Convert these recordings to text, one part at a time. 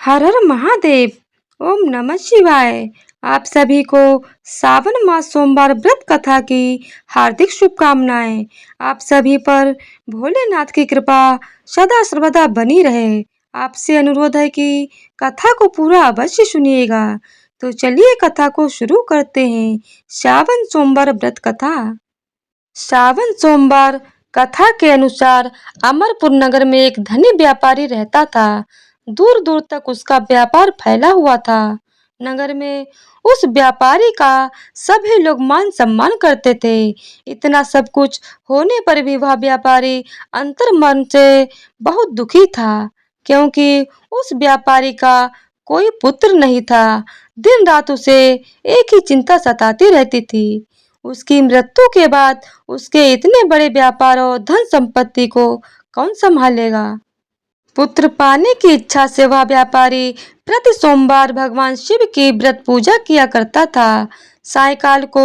हर हर महादेव। ओम नमः शिवाय। आप सभी को सावन मास सोमवार व्रत कथा की हार्दिक शुभकामनाएं। आप सभी पर भोलेनाथ की कृपा सदा सर्वदा बनी रहे। आपसे अनुरोध है कि कथा को पूरा अवश्य सुनिएगा। तो चलिए कथा को शुरू करते हैं। सावन सोमवार व्रत कथा। सावन सोमवार कथा के अनुसार अमरपुर नगर में एक धनी व्यापारी रहता था। दूर दूर तक उसका व्यापार फैला हुआ था। नगर में उस व्यापारी का सभी लोग मान सम्मान करते थे। इतना सब कुछ होने पर भी वह व्यापारी अंतर मन से बहुत दुखी था, क्योंकि उस व्यापारी का कोई पुत्र नहीं था। दिन रात उसे एक ही चिंता सताती रहती थी। उसकी मृत्यु के बाद उसके इतने बड़े व्यापार और धन संपत्ति को कौन संभालेगा। पुत्र पाने की इच्छा से वह व्यापारी प्रति सोमवार भगवान शिव की व्रत पूजा किया करता था। सायकाल को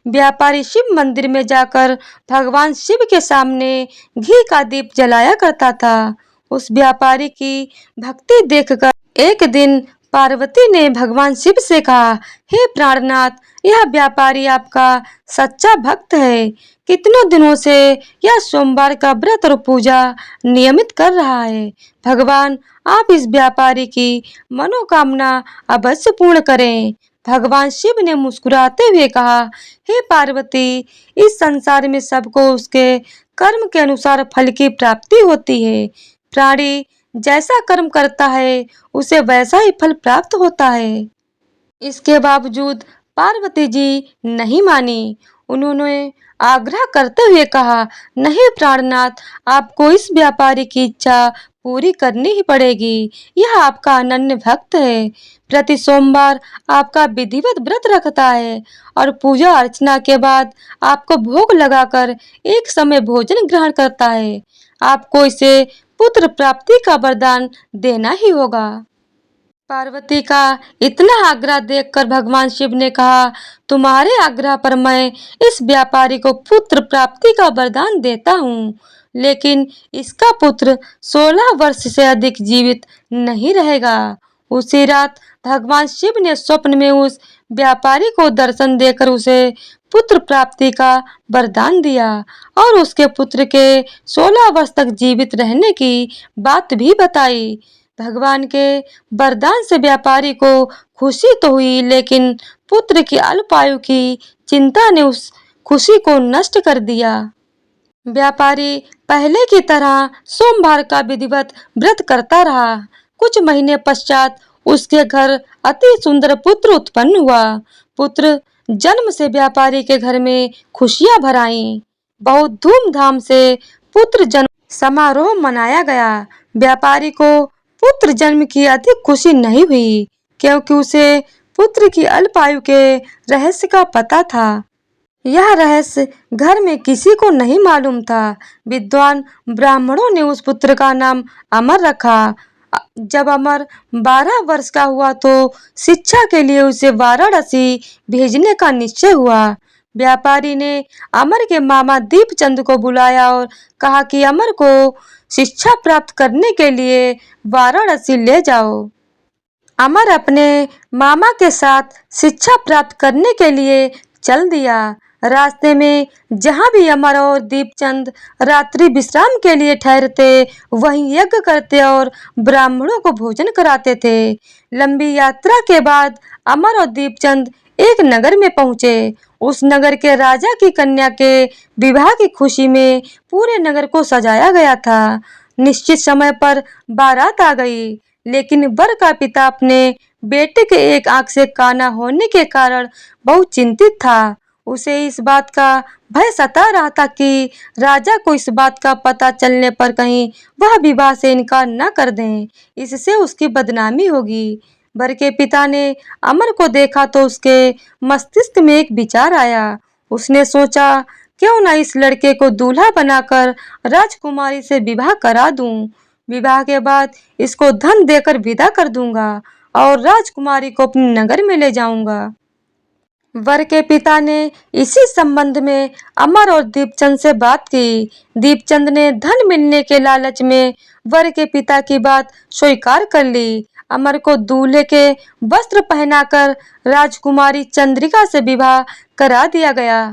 व्यापारी शिव मंदिर में जाकर भगवान शिव के सामने घी का दीप जलाया करता था। उस व्यापारी की भक्ति देखकर एक दिन पार्वती ने भगवान शिव से कहा, हे प्राणनाथ, यह व्यापारी आपका सच्चा भक्त है। कितनों दिनों से यह सोमवार का व्रत और पूजा नियमित कर रहा है। भगवान, आप इस व्यापारी की मनोकामना अवश्य पूर्ण करें। भगवान शिव ने मुस्कुराते हुए कहा, हे पार्वती, इस संसार में सबको उसके कर्म के अनुसार फल की प्राप्ति होती है। प्राणी जैसा कर्म करता है उसे वैसा ही फल प्राप्त होता है। इसके बावजूद पार्वती जी नहीं मानी। उन्होंने आग्रह करते हुए कहा, नहीं प्राणनाथ, आपको इस व्यापारी की इच्छा पूरी करनी ही पड़ेगी। यह आपका अनन्य भक्त है। प्रति सोमवार आपका विधिवत व्रत रखता है और पूजा अर्चना के बाद आपको भोग लगाकर एक समय भोजन ग्रहण करता है। आपको इसे पुत्र प्राप्ति का वरदान देना ही होगा। पार्वती का इतना आग्रह देखकर भगवान शिव ने कहा, तुम्हारे आग्रह पर मैं इस व्यापारी को पुत्र प्राप्ति का वरदान देता हूँ, लेकिन इसका पुत्र 16 वर्ष से अधिक जीवित नहीं रहेगा। उसी रात भगवान शिव ने स्वप्न में उस व्यापारी को दर्शन देकर उसे पुत्र प्राप्ति का वरदान दिया और उसके पुत्र के 16 वर्ष तक जीवित रहने की बात भी बताई। भगवान के वरदान से व्यापारी को खुशी तो हुई, लेकिन पुत्र की अल्पायु की चिंता ने उस खुशी को नष्ट कर दिया। व्यापारी पहले की तरह सोमवार का विधिवत व्रत करता रहा। कुछ महीने पश्चात उसके घर अति सुंदर पुत्र उत्पन्न हुआ। पुत्र जन्म से व्यापारी के घर में खुशियां भर आईं। बहुत धूमधाम से पुत्र जन्म समारोह मनाया गया। व्यापारी को पुत्र जन्म की अधिक खुशी नहीं हुई, क्योंकि उसे पुत्र की अल्पायु के रहस्य का पता था। यह रहस्य घर में किसी को नहीं मालूम था। विद्वान ब्राह्मणों ने उस पुत्र का नाम अमर रखा। जब अमर 12 वर्ष का हुआ तो शिक्षा के लिए उसे वाराणसी भेजने का निश्चय हुआ। व्यापारी ने अमर के मामा दीपचंद को बुलाया और कहा कि अमर को शिक्षा प्राप्त करने के लिए वाराणसी ले जाओ। अमर अपने मामा के साथ शिक्षा प्राप्त करने के लिए चल दिया। रास्ते में जहाँ भी अमर और दीपचंद रात्रि विश्राम के लिए ठहरते, वहीं यज्ञ करते और ब्राह्मणों को भोजन कराते थे। लंबी यात्रा के बाद अमर और दीपचंद एक नगर में पहुंचे। उस नगर के राजा की कन्या के विवाह की खुशी में पूरे नगर को सजाया गया था। निश्चित समय पर बारात आ गई, लेकिन वर का पिता अपने बेटे के एक आंख से काना होने के कारण बहुत चिंतित था। उसे इस बात का भय सता रहा था कि राजा को इस बात का पता चलने पर कहीं वह विवाह से इनकार न कर दें, इससे उसकी बदनामी होगी। वर के पिता ने अमर को देखा तो उसके मस्तिष्क में एक विचार आया। उसने सोचा, क्यों न इस लड़के को दूल्हा बनाकर राजकुमारी से विवाह करा दूं। विवाह के बाद इसको धन देकर विदा कर दूंगा और राजकुमारी को अपने नगर में ले जाऊंगा। वर के पिता ने इसी संबंध में अमर और दीपचंद से बात की। दीपचंद ने धन मिलने के लालच में वर के पिता की बात स्वीकार कर ली। अमर को दूल्हे के वस्त्र पहनाकर राजकुमारी चंद्रिका से विवाह करा दिया गया।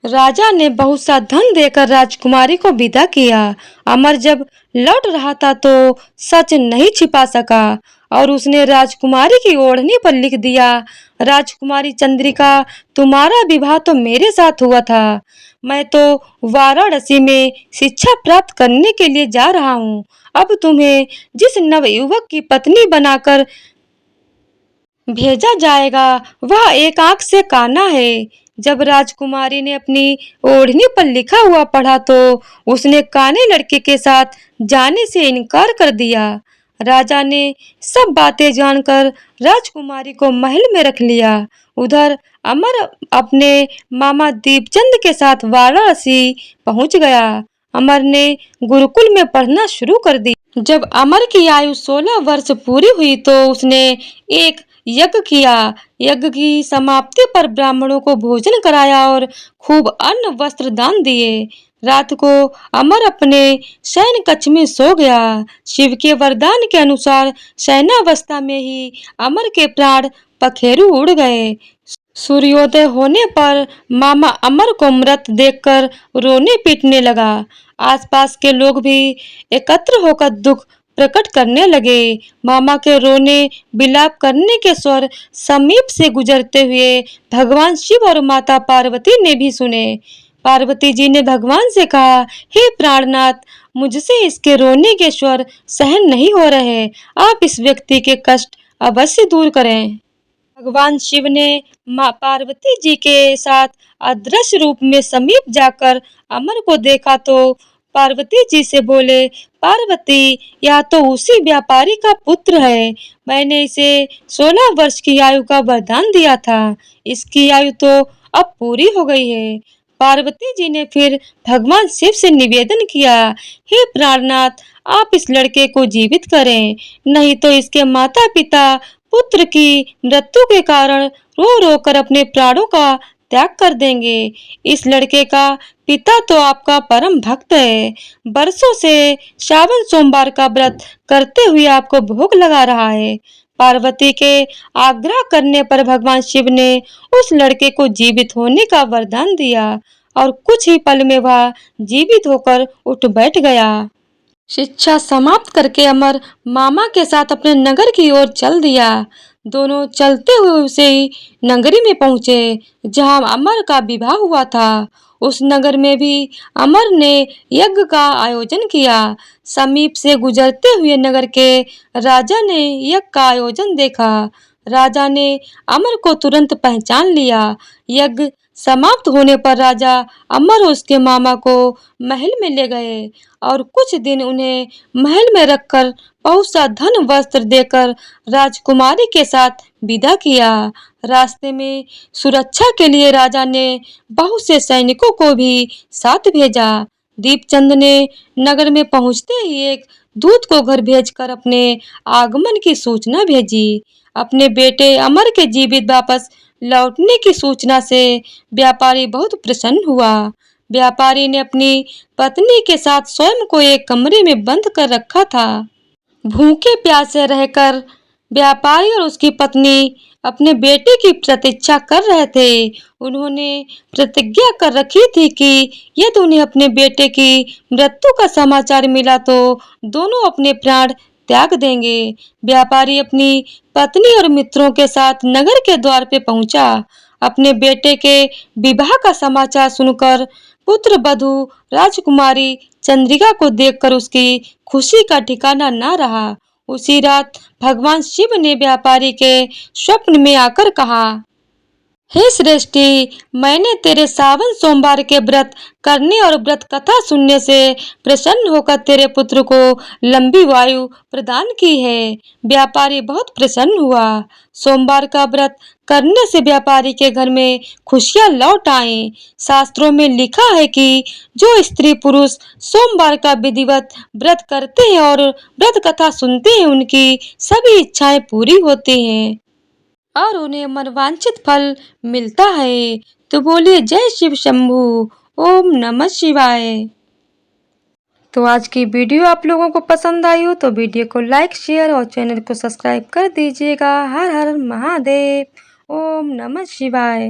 राजा ने बहुत सा धन देकर राजकुमारी को विदा किया। अमर जब लौट रहा था तो सच नहीं छिपा सका और उसने राजकुमारी की ओढ़नी पर लिख दिया, राजकुमारी चंद्रिका, तुम्हारा विवाह तो मेरे साथ हुआ था। मैं तो वाराणसी में शिक्षा प्राप्त करने के लिए जा रहा हूँ। अब तुम्हें जिस नवयुवक की पत्नी बनाकर भेजा जाएगा वह एक आंख से काना है। जब राजकुमारी ने अपनी ओढ़नी पर लिखा हुआ पढ़ा तो उसने काने लड़के के साथ जाने से इनकार कर दिया। राजा ने सब बातें जानकर राजकुमारी को महल में रख लिया। उधर अमर अपने मामा दीपचंद के साथ वाराणसी पहुंच गया। अमर ने गुरुकुल में पढ़ना शुरू कर दी। जब अमर की आयु 16 वर्ष पूरी हुई तो उसने एक यज्ञ किया। यज्ञ की समाप्ति पर ब्राह्मणों को भोजन कराया और खूब अन्न वस्त्र दान दिए। रात को अमर अपने शयन कक्ष में सो गया। शिव के वरदान के अनुसार शयनावस्था में ही अमर के प्राण पखेरु उड़ गए। सूर्योदय होने पर मामा अमर को मृत देखकर रोने पीटने लगा। आसपास के लोग भी एकत्र होकर दुख प्रकट करने लगे। मामा के रोने विलाप करने के स्वर समीप से गुजरते हुए भगवान शिव और माता पार्वती ने भी सुने। पार्वती जी ने भगवान से कहा, हे प्राणनाथ, मुझसे इसके रोने के स्वर सहन नहीं हो रहे। आप इस व्यक्ति के कष्ट अवश्य दूर करें। भगवान शिव ने मां पार्वती जी के साथ अदृश्य रूप में समीप जाकर अमर को देखा तो पार्वती जी से बोले, पार्वती, यह तो उसी व्यापारी का पुत्र है। मैंने इसे 16 वर्ष की आयु का वरदान दिया था। इसकी आयु तो अब पूरी हो गई है। पार्वती जी ने फिर भगवान शिव से निवेदन किया, हे प्राणनाथ, आप इस लड़के को जीवित करें, नहीं तो इसके माता पिता पुत्र की मृत्यु के कारण रो रो कर अपने प्राणों का त्याग कर देंगे। इस लड़के का पिता तो आपका परम भक्त है। बरसों से श्रावण सोमवार का व्रत करते हुए आपको भोग लगा रहा है। पार्वती के आग्रह करने पर भगवान शिव ने उस लड़के को जीवित होने का वरदान दिया और कुछ ही पल में वह जीवित होकर उठ बैठ गया। शिक्षा समाप्त करके अमर मामा के साथ अपने नगर की ओर चल दिया। दोनों चलते हुए उसे नगरी में पहुंचे जहां अमर का विवाह हुआ था। उस नगर में भी अमर ने यज्ञ का आयोजन किया। समीप से गुजरते हुए नगर के राजा ने यज्ञ का आयोजन देखा। राजा ने अमर को तुरंत पहचान लिया। यज्ञ समाप्त होने पर राजा अमर और उसके मामा को महल में ले गए और कुछ दिन उन्हें महल में रखकर बहुत सा धन वस्त्र देकर राजकुमारी के साथ विदा किया। रास्ते में सुरक्षा के लिए राजा ने बहुत से सैनिकों को भी साथ भेजा। दीपचंद ने नगर में पहुंचते ही एक दूत को घर भेजकर अपने आगमन की सूचना भेजी। अपने बेटे अमर के जीवित वापस लौटने की सूचना से व्यापारी बहुत प्रसन्न हुआ। व्यापारी ने अपनी पत्नी के साथ स्वयं को एक कमरे में बंद कर रखा था। भूखे प्यासे रहकर व्यापारी और उसकी पत्नी अपने बेटे की प्रतीक्षा कर रहे थे। उन्होंने प्रतिज्ञा कर रखी थी कि यदि उन्हें अपने बेटे की मृत्यु का समाचार मिला तो दोनों अपने प्राण त्याग देंगे। व्यापारी अपनी पत्नी और मित्रों के साथ नगर के द्वार पे पहुंचा। अपने बेटे के विवाह का समाचार सुनकर पुत्र वधू राजकुमारी चंद्रिका को देखकर उसकी खुशी का ठिकाना न रहा। उसी रात भगवान शिव ने व्यापारी के स्वप्न में आकर कहा, हे श्रेष्ठी, मैंने तेरे सावन सोमवार के व्रत करने और व्रत कथा सुनने से प्रसन्न होकर तेरे पुत्र को लंबी आयु प्रदान की है। व्यापारी बहुत प्रसन्न हुआ। सोमवार का व्रत करने से व्यापारी के घर में खुशियां लौट आईं। शास्त्रों में लिखा है कि जो स्त्री पुरुष सोमवार का विधिवत व्रत करते हैं और व्रत कथा सुनते हैं उनकी सभी इच्छाएं पूरी होती हैं और उन्हें मनवांछित फल मिलता है। तो बोलिए जय शिव शंभू। ओम नमः शिवाय। तो आज की वीडियो आप लोगों को पसंद आई हो तो वीडियो को लाइक, शेयर और चैनल को सब्सक्राइब कर दीजिएगा। हर हर महादेव। ओम नमः शिवाय।